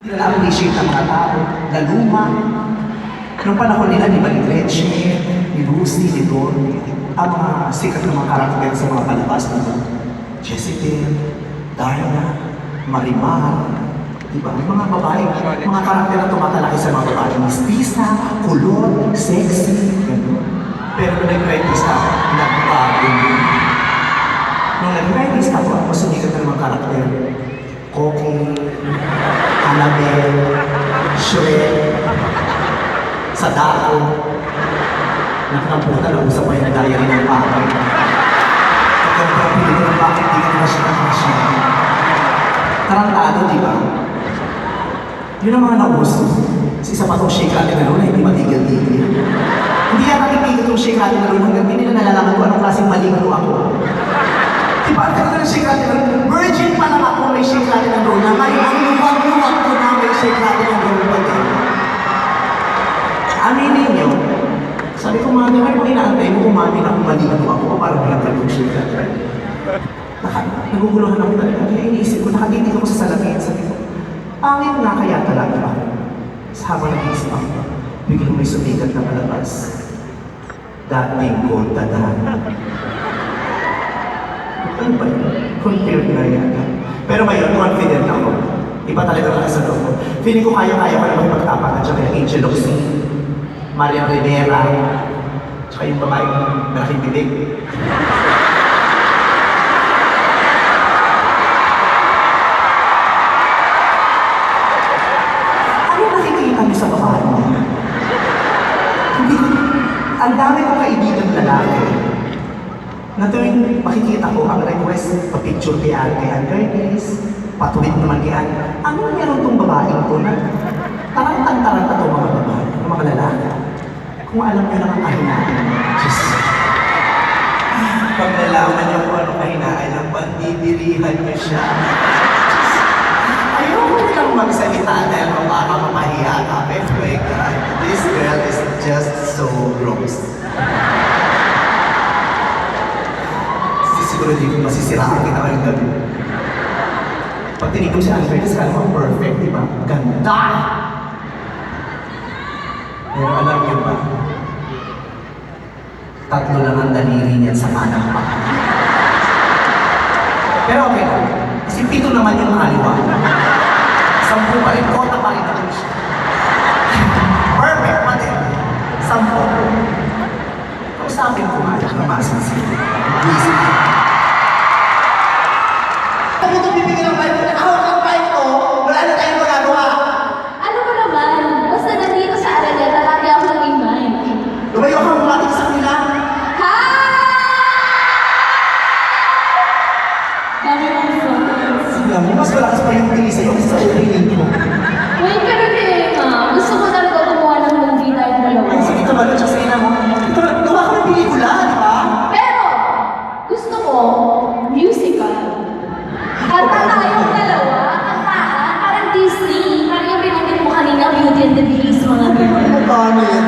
Na-appreciate ng mga tao, na luma. Noong panahon nila, ni Gretchen, ni Lucy, ni Don, ang mga sikat na mga karakter sa mga palabas nito. Jessica, Darna, Marimar, diba? Yung mga babae, mga karakter na tumatalaki sa mga babae. Mistisa, kulot, sexy, gano'n. Pero nung nag-writista ako, nagbago yun. Nung nag-writista ako, sumikat na mga karakter. Coco, Annabelle, Shrek, Sadako, nakamputa, nag-usap ko yung diary ng papay. Pagkakang pili ko ng bakit di ka na siya nakasya. Tarantado, di ba? Yun ang mga nauso. Isa pa itong shake natin na hindi matigil-tigil. Hindi yan natigil itong shake natin na hanggang hindi nila nalalaman ko anong klaseng maligno ako. Diba? Ang ganda ng shake natin na virgin pa lang ako may shake natin na doon na ngayon ang luwag-luwag ko na may shake natin na doon pa din. Aminin nyo, sabi ko mami, ano inaantay mo kumamin ako maligno ako para walang kalong shake natin. Naguguluhan ako talaga. Kaya iniisip ko, nakatitig ako sa salamin. Sabi ko, pangit nga kaya talaga ako. Sa habang nag-iisip ako, biglang may sumikat na palabas. Dating gold tadhana. Ano ba yun? Compared na yata. Pero ngayon, confident ako. Iba talaga lang sa loob ko. Feeling ko kaya-kaya ko na magpagtapakan siya kay Angel Oxy, Marian Rivera, tsaka yung babae malaking bibig. Ano nakikita niyo sa babae mo? Hindi ko, ang dami kong kaibigan lalaki na tuwing makikita ko ang request pa-picture kay Ann Curtis, patuwid naman kay Ann, ano meron tong babaeng to na tarantang-taranta itong mga babae, mga lalaki. Kung alam niyo lang ang kahinaan, just pag nalaman niyo kung ano kahinaan niya, pandidirihan niyo siya. Ayoko nilang magsalita dahil baka mamahiya ka. Pero my God, this girl is just so gross. Siguro hindi ko masisiraan kita ngayong gabi. Pag tinigong si Ann Curtis, kala mo perfect, di ba? Ganda! Pero alam niyo ba, tatlo lang ang daliri niyan sa kanang pa. Pero okay lang. Kasi 7 naman yung kaliwa. 10 pa rin, kota pa rin ako siya. Perfect pa din. 10. Kausapin ko nga, namasin siya. Busy. Kung ito bibigyan ng bike, hawak ang bike ko, wala na tayong magagawa. Ano ba naman? Basta nandito sa Araneta, lagi ako nag-imay. Lumayo ka matik sa kanila. Ha? Dami mong fans. Sige mo, mas malakas pa yung tingin sa'yo kasi sa opinion ko. Wait, pero nga. Gusto ko talaga gumawa ng movie tayong dalawa. Ay, sige, tumalo siya sa ina mo. Ito, gawa ko ng pelikula, di ba? Pero, gusto ko, musical. Kanta tayong dalawa, kantaan, parang Disney. Parang yung pinagin mo kanina, Beauty and the Beast, mga gano'n. Ano ba ano yan?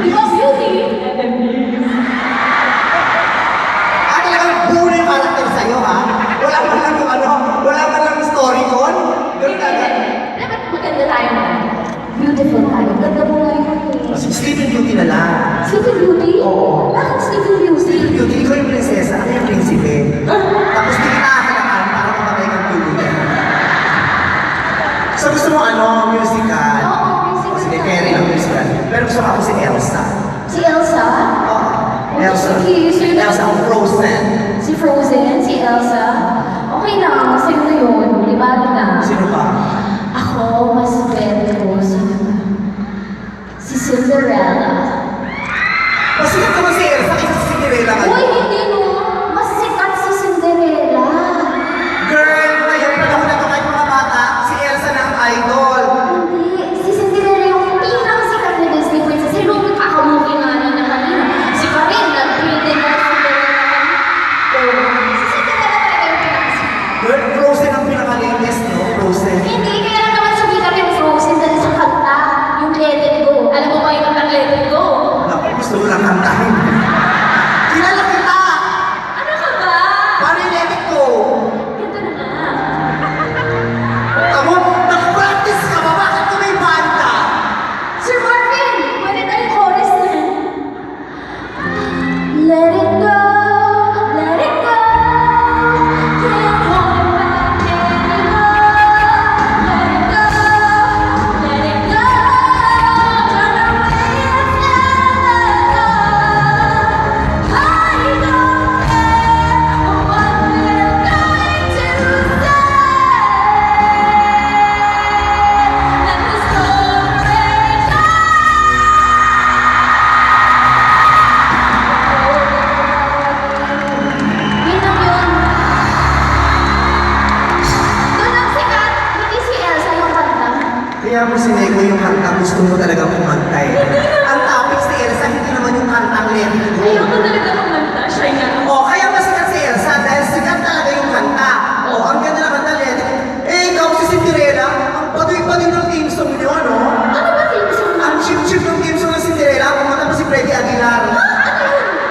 Di ba Beauty and the Beast? Ah, talagang buo na yung karakter sa'yo, ha? Wala man lang yung ano, wala man lang yung story con. Ganun agad. Dapat maganda tayo na. Beautiful tayo. Ganda mo nga yun eh. Sleeping Beauty na lang. Sleeping Beauty? Oo. Bakit Sleeping Beauty? Sleeping Beauty, ikaw yung prinsesa, ako yung prinsipe. Tapos di kinakalangan para mamatay kang tuluyan. So gusto mo ano, musical? Oo, musical. O sige, carry lang musical. Pero gusto ko ako si Elsa. Si Elsa? Oo. Elsa. Sige, sino? Elsa ang Frozen. Si Frozen? Si Elsa? Okay lang, sino na yun? Libado na. Sino pa? Ako, mas bet ko si Cinderella. Masikat naman si Elsa kaysa si Cinderella ngayon. Uy, hindi no. Mas sikat si Cinderella. Girl, ngayon panahon na ito kahit mga bata, si Elsa na ang idol. Hindi. Si Cinderella yung pinakasikat na Disney princess. Sino yung kakamuki nga niya kanina? Si Karin, nag-pretend na Cinderella. Si Cinderella talaga yung pinakasikat. Girl, Frozen ang pinaka-latest, no? Frozen. Hindi. Kaya mo sinego yung kanta, gusto mo talaga kumanta eh. Ang topic si Elsa, hindi naman yung kantang Let It Go. Ayaw ko talaga kumanta. Shy nga ako. O, kaya masikat si Elsa dahil sikat talaga yung kanta. O, ang ganda na kanta, Let It Go. Eh, ikaw si Cinderella, ang padoy-padoy ng team song niyo, no? Ano ba team song? Ang chip-chip ng team song ng Cinderella, kumanta pa si Freddie Aguilar.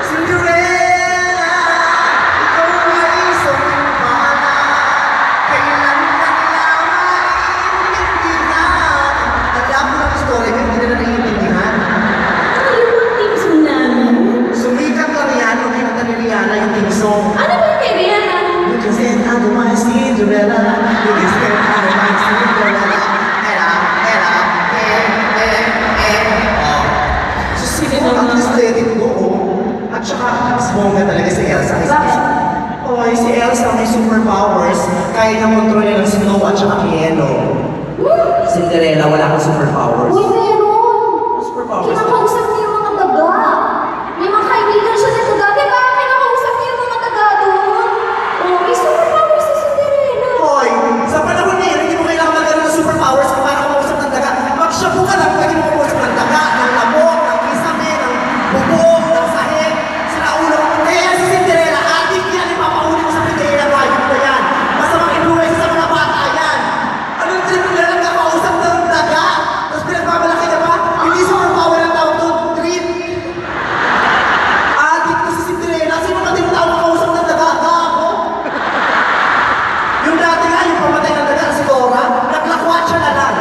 Cinderella, ikaw ay sumpana, kailan ka nila maintindihan? Alam mo ng story, hindi na naiintindihan. Ano yung team song namin? Sumikat lang yan nung kinanta ni Rihanna yung team song. Ano ba yung kay Rihanna? You can say I'm my Cinderella. You can say I'm my Cinderella. Ella, oh. So, siguro at least let it go. At saka, mas bongga talaga si Elsa. Bakit? Oy, si Elsa may superpowers. Kaya na kontrolin ng snow at saka yelo. Cinderella, wala kang superpowers. Uy, meron! Superpowers. Kinakausap niya yung mga daga. May mga kaibigan siya sa daga. Di ba? Kinakausap niya yung mga daga doon. Oh, may superpowers si Cinderella. Hoy, sa panahon ngayon, hindi mo kailangan magkaroon ng superpowers kung para makausap ng daga. Mag-shampoo ka lang, pwede mo makausap ng daga, ng lamok, ng kisame, ng bubong, ng sahig. Sila ulo ko. Kaya si Cinderella, adik yan, ipapahuli mo sa Cinderella, wife mo yan. Masamang influence sa mga bata yan. Anong trip mo lang kakausap ng daga? Tapos pinagmamalaki ka pa? Hindi superpower ang tawag doon, trip. Adik ko si Cinderella, sino ka din tawag makausap ng daga? Gago. Yung dati nga, yung pamatay ng daga, si Dora, naglakwat siya na lang.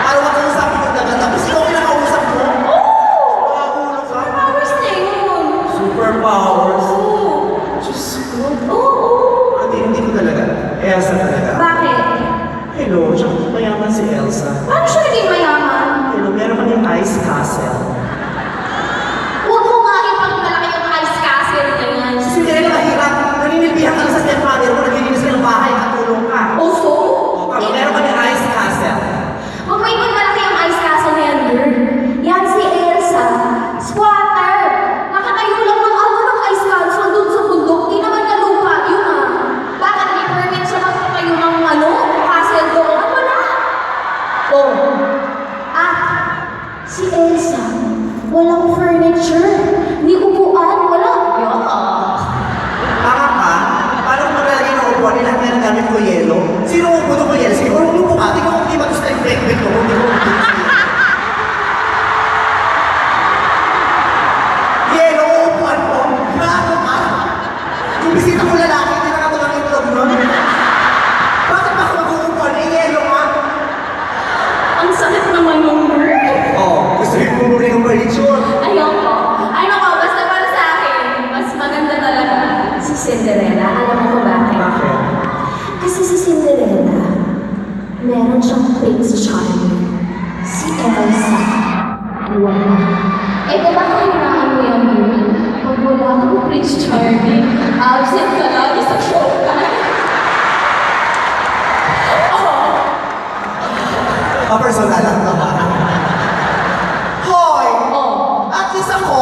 Para wag kang usapin yung daga. Tapos ikaw kinakausap mo? Ulo ka? Powers niya yun. Superpowers. Oo. Diyos ko. Oo. Hindi ko talaga. Elsa talaga. Bakit? Hello, tsaka mayaman si Elsa. Paano siya naging mayaman? Hello, meron kami ice castle. Huwag mo nga ipagmalaki yung ice castle na yan. Si Cinderella mahirap. Naninilbihan ka lang sa stepmother mo, naglilinis ka ng bahay, katulong ka. Also, O, kami, meron kami ice castle. huwag mo ipagmalaki yung ice castle na yan, girl. Yan si Elsa. Squatter. Nakatayo lang ng ng ice castle doon sa bundok. Di naman na lupa yun ah. Bakit may permit siya magpatayo ng castle doon? Wala. Oh. At si Elsa, walang furniture. Ni upuan, wala. Yuck. Tama ka? Paano kung maglalagay ng upuan, lahat nga ng gamit ko yelo? Sino upo doon ko yelo? Siguro umupo ka, tingnan ko kung di ba gusto yung backpack ko, hindi ko yelo, upuan ko. Grabe ka. Yung bisita ko lalaki, hindi na ka ng itlog nun. Bakit ba ako mag-uupuan? Eh, yelo ka. Ang sakit naman yung girl. Oo, gusto yung bumuli ng furniture. Ayoko. Ay nako, basta para sa akin, mas maganda talaga si Cinderella. Alam mo kung bakit? Bakit? Kasi si Cinderella, meron siyang Prince Charming. Si Elsa, wala. Eh, diba kailangan mo yan, girl? Pag wala kang Prince Charming, absent ka lagi sa showtime. Personal lang to ba? Hoy! Oh. At least ako,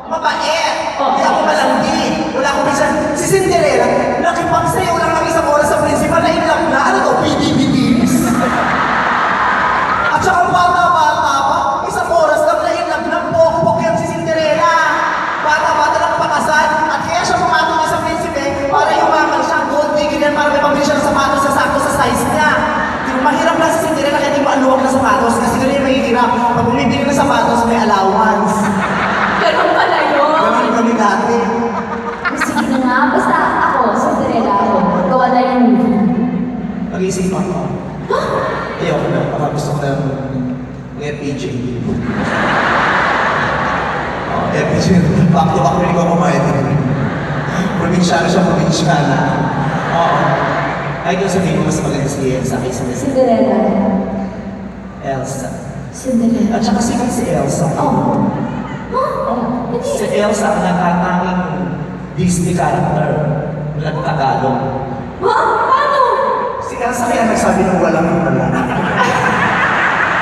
mabait. Oh. Hindi ako malandi. Wala akong minsan. Si Cinderella, nakipagsayaw lang ng isang oras sa principal na inlap na. Ano to? PDBDs? At saka bata-bata pa, isang oras lang na inlap na pokpok yan si Cinderella. Bata-bata lang pakasal. At kaya siya pumatong sa prinsipe para yumaman siya. Gold digger yan para may pambili siya ng sapatos sa sakto sa size niya. Mahirap lang si Cinderella kaya di mo aluwag ng sapatos kasi ganun yung mahihirap. Pag bumibili ng sapatos, may allowance. Ganun pala yun. Ganun kami dati. Sige na nga, basta ako, Cinderella ako. Gawa na yung movie. Pag-iisipan ko. Ayoko na. Baka gusto ko na ng FPJ. FPJ. Back to back rin ko kumain. Probinsyano siya, probinsyana. Oo. Kahit yung sabihin mo mas maganda si Elsa kaysa si Cinderella. Elsa. Cinderella. At saka sikat si Elsa. Oh. Huh? Hindi. Si Elsa ang natatanging Disney character na Tagalog. Ha? Paano? Si Elsa kaya nagsabi ng walang wala.